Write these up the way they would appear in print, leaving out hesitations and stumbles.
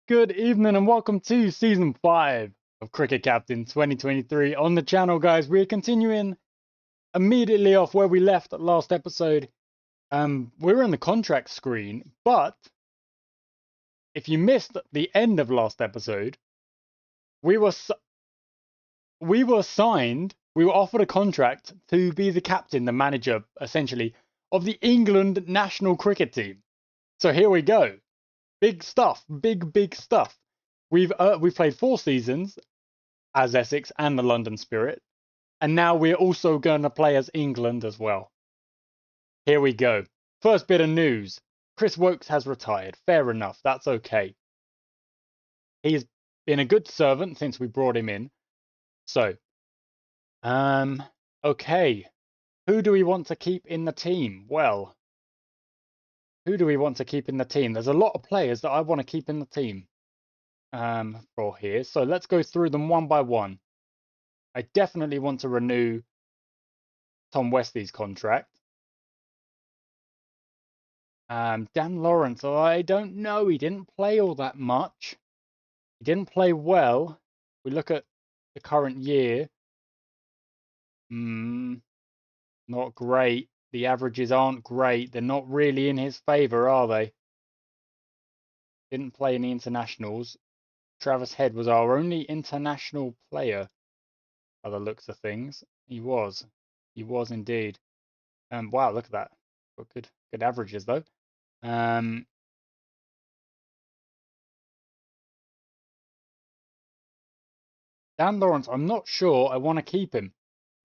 Good evening and welcome to Season 5 of Cricket Captain 2023 on the channel, guys. We're continuing immediately off where we left last episode. We're in the contract screen, but if you missed the end of last episode, we were signed, we were offered a contract to be the captain, the manager, essentially, of the England national cricket team. So here we go. Big stuff, big stuff. We've played 4 seasons as Essex and the London Spirit, and now we're also going to play as England as well. Here we go. First bit of news. Chris Wokes has retired. Fair enough. That's okay. He's been a good servant since we brought him in. So, okay. Who do we want to keep in the team? Well, who do we want to keep in the team? There's a lot of players that I want to keep in the team for here. So let's go through them one by one. I definitely want to renew Tom Westley's contract. Dan Lawrence, I don't know. He didn't play all that much. He didn't play well. We look at the current year. Not great. The averages aren't great. They're not really in his favour, are they? Didn't play in the internationals. Travis Head was our only international player, by the looks of things. He was. He was indeed. Wow, look at that. Got good averages though. Dan Lawrence, I'm not sure I want to keep him.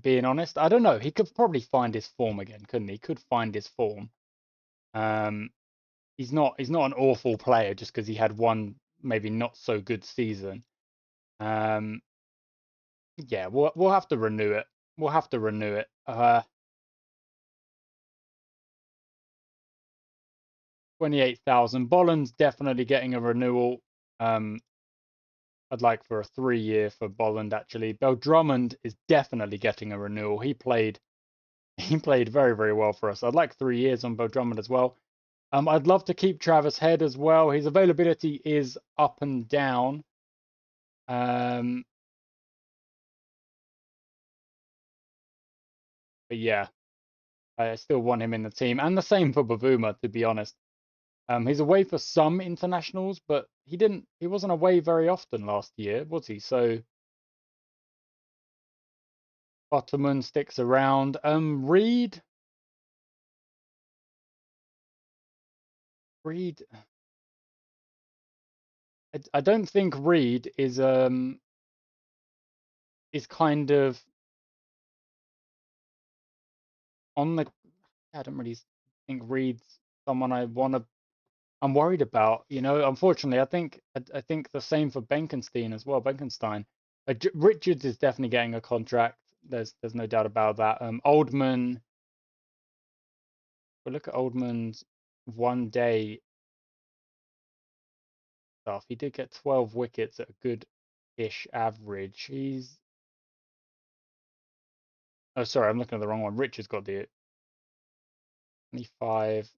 Being honest, I don't know. He could probably find his form again, couldn't he? Could find his form. He's not an awful player just because he had one maybe not so good season. Yeah, we'll have to renew it. We'll have to renew it. 28,000. Bolland's definitely getting a renewal. I'd like for a 3-year for Bolland actually. Bell Drummond is definitely getting a renewal. He played very well for us. I'd like 3 years on Bell Drummond as well. I'd love to keep Travis Head as well. His availability is up and down. But yeah, I still want him in the team. And the same for Bavuma, to be honest. He's away for some internationals, but he wasn't away very often last year, was he? So Ottoman sticks around. Reed. I don't think Reed is kind of on the. I don't really think Reed's someone I'm worried about. Unfortunately, I think the same for Benkenstein as well. Benkenstein, Richards is definitely getting a contract. There's no doubt about that. Oldman. We look at Oldman's 1-day stuff. He did get 12 wickets at a good-ish average. Oh, sorry, I'm looking at the wrong one. Richards got the 25.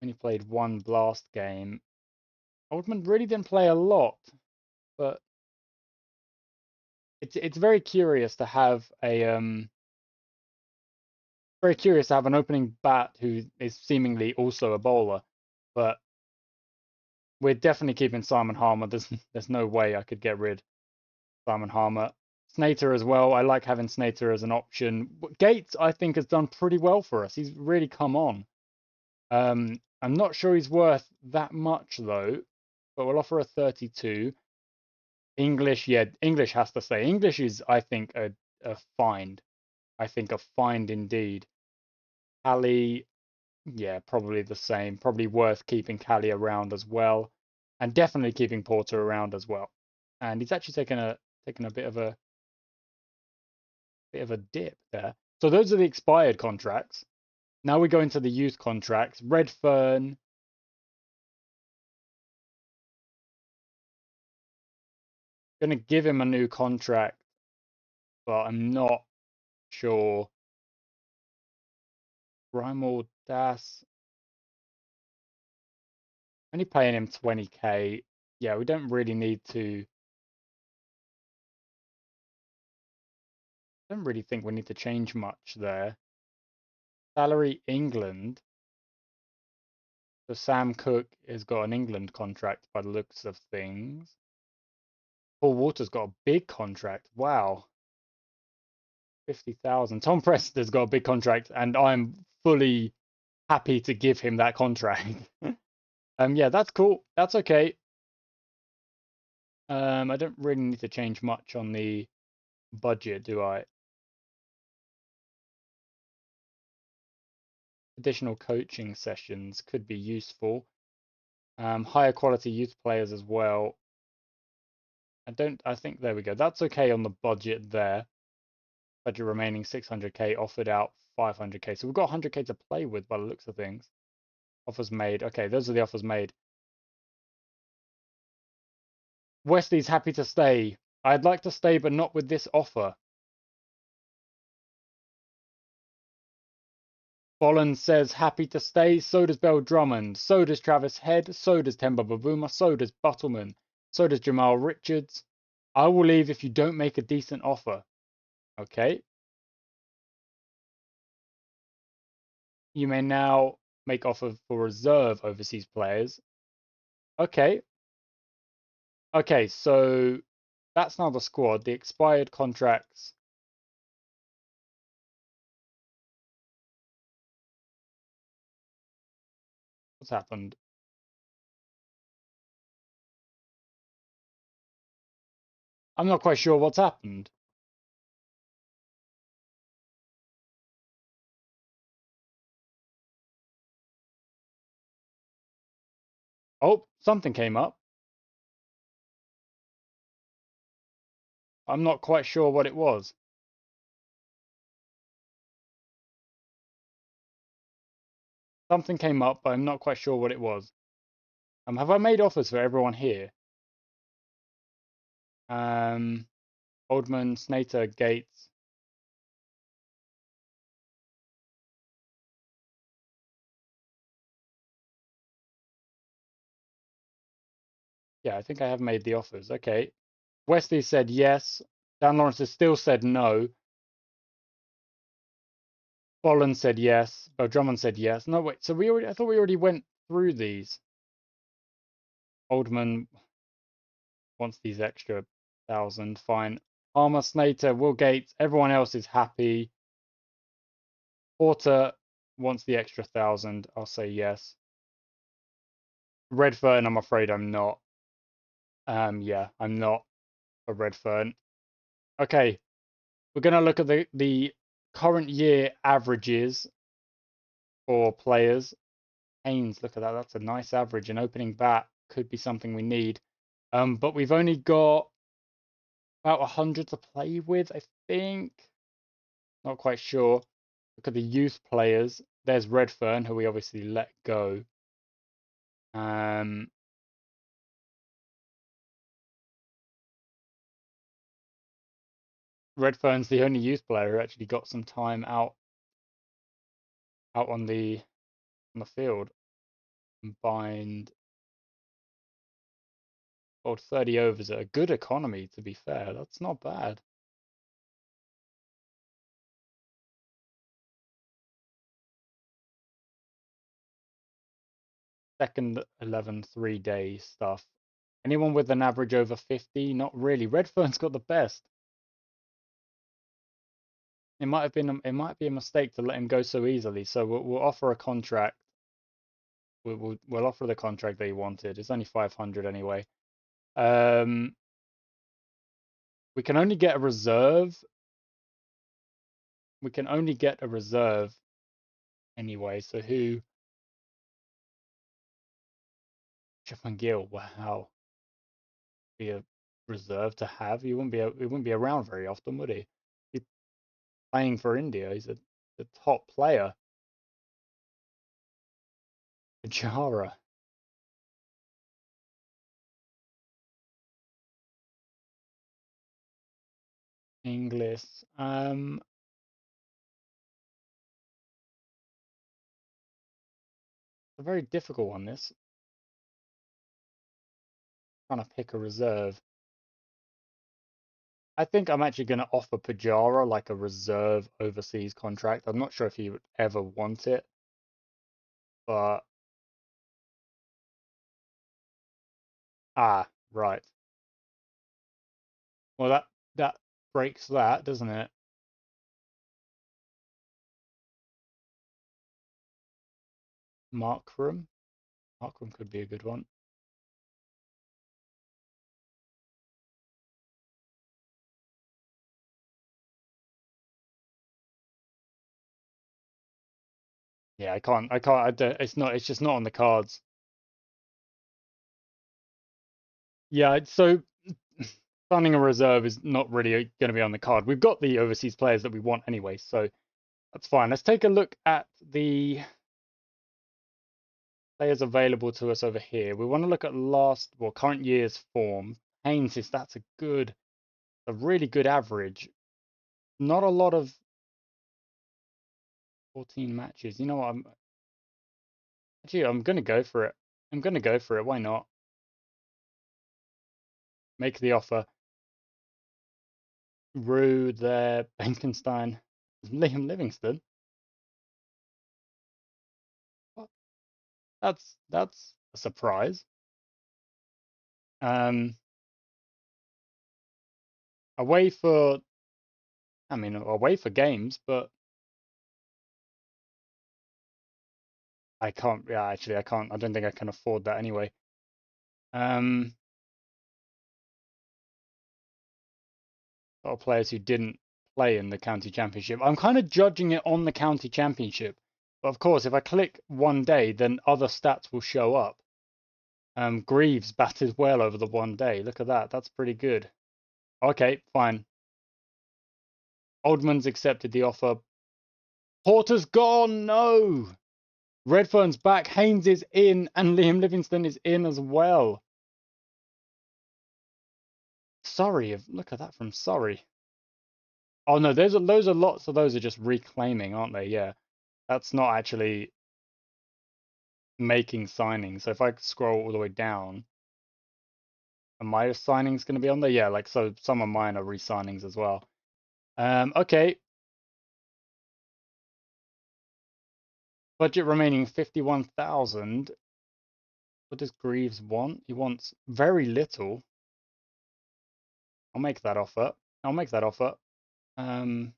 Only played 1 blast game. Oldman really didn't play a lot, but it's very curious to have an opening bat who is seemingly also a bowler. But we're definitely keeping Simon Harmer. There's no way I could get rid of Simon Harmer. Snater as well. I like having Snater as an option. Gates, I think, has done pretty well for us. He's really come on. I'm not sure he's worth that much though, but we'll offer a 32. English, yeah, English has to stay. English is, I think, a find. I think a find indeed. Cali, yeah, probably the same. Probably worth keeping Cali around as well, and definitely keeping Porter around as well. And he's actually taken a bit of a dip there. So those are the expired contracts. Now we go into the youth contracts. Redfern. Going to give him a new contract, but I'm not sure. Grimal Das. Only paying him 20k. yeah, we don't really need to. Don't really think we need to change much there. Salary England. So Sam Cook has got an England contract by the looks of things. Paul Walter's got a big contract. Wow, 50,000. Tom Prester's got a big contract, and I'm fully happy to give him that contract. Yeah, that's cool. That's okay. I don't really need to change much on the budget, do I? Additional coaching sessions could be useful. Higher quality youth players as well. I think there we go. That's okay on the budget there. Budget remaining 600k, offered out 500k. So we've got 100k to play with by the looks of things. Offers made. Okay, those are the offers made. Wesley's happy to stay. I'd like to stay, but not with this offer. Bolland says happy to stay. So does Bell Drummond. So does Travis Head. So does Temba Bavuma. So does Buttleman. So does Jamal Richards. I will leave if you don't make a decent offer. Okay. You may now make offer for reserve overseas players. Okay. Okay, so that's now the squad. The expired contracts. What's happened? I'm not quite sure what's happened. Oh, something came up. I'm not quite sure what it was. Something came up, but I'm not quite sure what it was. Have I made offers for everyone here? Oldman, Snater, Gates. Yeah, I think I have made the offers. Okay. Wesley said yes. Dan Lawrence has still said no. Bolland said yes. Bo Drummond said yes. No, wait. So I thought we already went through these. Oldman wants these extra 1,000. Fine. Armour, Snater, Will Gates. Everyone else is happy. Porter wants the extra 1,000. I'll say yes. Redfern, I'm afraid I'm not. Yeah, I'm not a Redfern. Okay, we're gonna look at the current year averages for players. Haynes, look at that. That's a nice average. An opening bat could be something we need. But we've only got about 100 to play with, I think. Not quite sure. Look at the youth players. There's Redfern, who we obviously let go. Um, Redfern's the only youth player who actually got some time out on the field. Combined, bowled 30 overs at a good economy. To be fair, that's not bad. Second 11 3-day stuff. Anyone with an average over 50? Not really. Redfern's got the best. It might be a mistake to let him go so easily. So we'll offer a contract. We'll offer the contract that he wanted. It's only 500 anyway. Um, we can only get a reserve. We can only get a reserve anyway. So who? Chapman Gill. Wow, be a reserve to have. He wouldn't be around very often, would he? He's playing for India. He's the top player. Jara. English. A very difficult one. This trying to pick a reserve. I think I'm actually going to offer Pajara like a reserve overseas contract. I'm not sure if he would ever want it, but right. Well, that breaks that, doesn't it? Markram. Markram could be a good one. Yeah, I can't. I can't. I don't, it's not. It's just not on the cards. Yeah. So signing a reserve is not really going to be on the card. We've got the overseas players that we want anyway, so that's fine. Let's take a look at the players available to us over here. We want to look at current year's form. Haynes is that's a really good average. Not a lot of 14 matches. You know what? I'm gonna go for it. I'm gonna go for it. Why not? Make the offer. Rude there, Benkenstein, Liam Livingston. What? That's a surprise. Um, away for away for games, but I can't. Yeah, actually, I can't. I don't think I can afford that anyway. Um, lot of players who didn't play in the county championship. I'm kind of judging it on the county championship, but of course, if I click one day, then other stats will show up. Greaves batted well over the one day. Look at that. That's pretty good. Okay, fine. Oldman's accepted the offer. Porter's gone. No. Redfern's back. Haynes is in, and Liam Livingston is in as well. Sorry, look at that from Sorry. Oh no, those are lots of those are just reclaiming, aren't they? Yeah, that's not actually making signings. So if I scroll all the way down, are my signings going to be on there? Yeah, like so some of mine are re-signings as well. Okay. Budget remaining 51,000. What does Greaves want? He wants very little. I'll make that offer. I'll make that offer. Um,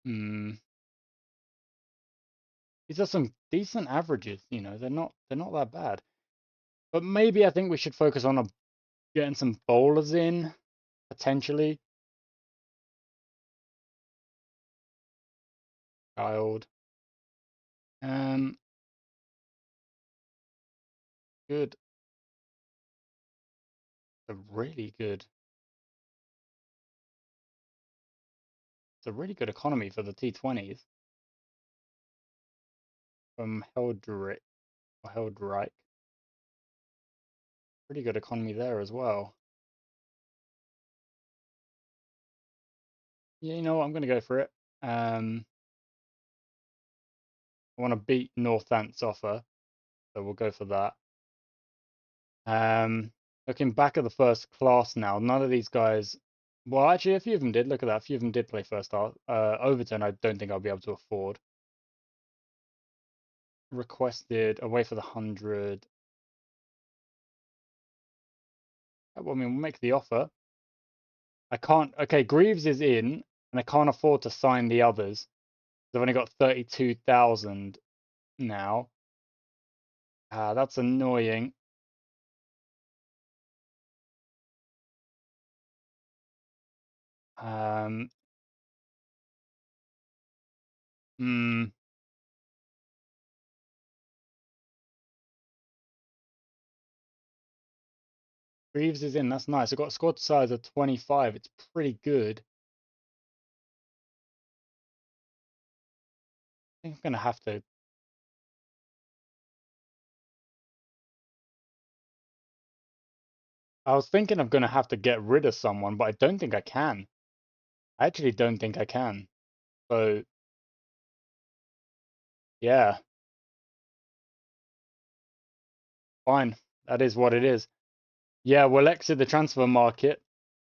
hmm. These are some decent averages, they're not that bad. But maybe I think we should focus on getting some bowlers in, potentially. Child. Um, good. A really good. It's a really good economy for the T20s from Heldrick or Heldreich. Pretty good economy there as well. Yeah, you know what? I'm going to go for it. I want to beat Northant's offer, so we'll go for that. Um, looking back at the first class now, none of these guys. Well, actually, a few of them did. Look at that. A few of them did play first class. Overton, I don't think I'll be able to afford. Requested away for the 100. Well, I mean, we'll make the offer. I can't. Okay, Greaves is in, and I can't afford to sign the others. I've only got 32,000 now. That's annoying. Um, hmm. Greaves is in. That's nice. I've got a squad size of 25. It's pretty good. I think I'm gonna have to. I was thinking I'm gonna have to get rid of someone, but I don't think I can. I actually don't think I can. So Yeah, fine. That is what it is. Yeah, we'll exit the transfer market.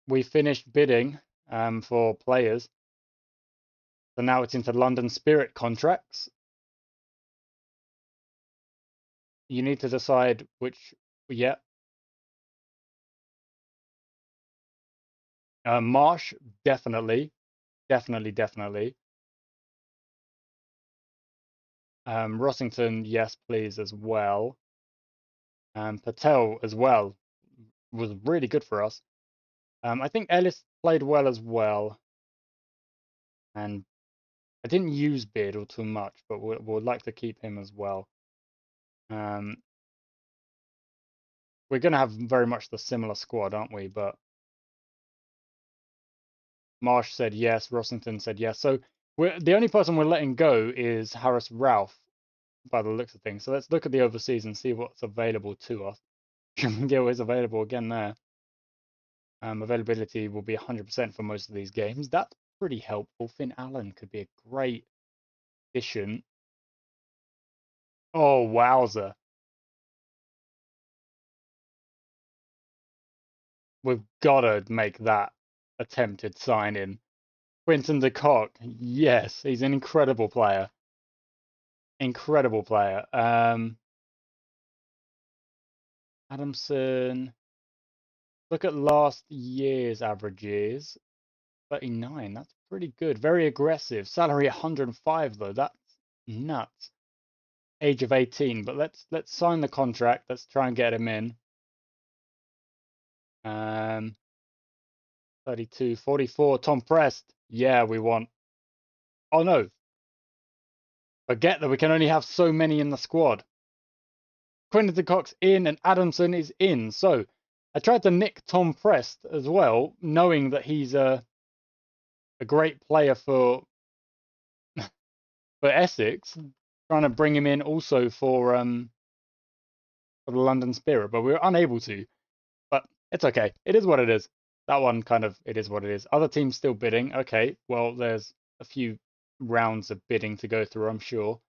We finished bidding for players. So now it's into London Spirit contracts. You need to decide which, yeah. Marsh, definitely, definitely, definitely. Rossington, yes, please, as well. Patel as well was really good for us. I think Ellis played well as well, and I didn't use Beardle too much, but we'll like to keep him as well. Um, we're going to have very much the similar squad, aren't we? But Marsh said yes, Rossington said yes. So the only person we're letting go is Harris Ralph, by the looks of things. So let's look at the overseas and see what's available to us. Gil is available again there. Availability will be 100% for most of these games. That's pretty helpful. Finn Allen could be a great addition. Oh, wowzer. We've got to make that attempted sign in. Quinton de Kock, yes, he's an incredible player. Incredible player. Adamson, look at last year's averages. 39, that's pretty good. Very aggressive. Salary 105 though. That's nuts. Age of 18, but let's sign the contract. Let's try and get him in. 32, 44. Tom Prest. Yeah, we want. Oh no, forget that we can only have so many in the squad. Quinton Cox in and Adamson is in. So I tried to nick Tom Prest as well, knowing that he's a great player for Essex, trying to bring him in also for the London Spirit, but we were unable to. But it's okay. It is what it is. That one kind of it is what it is. Other teams still bidding. Okay, well there's a few rounds of bidding to go through, I'm sure.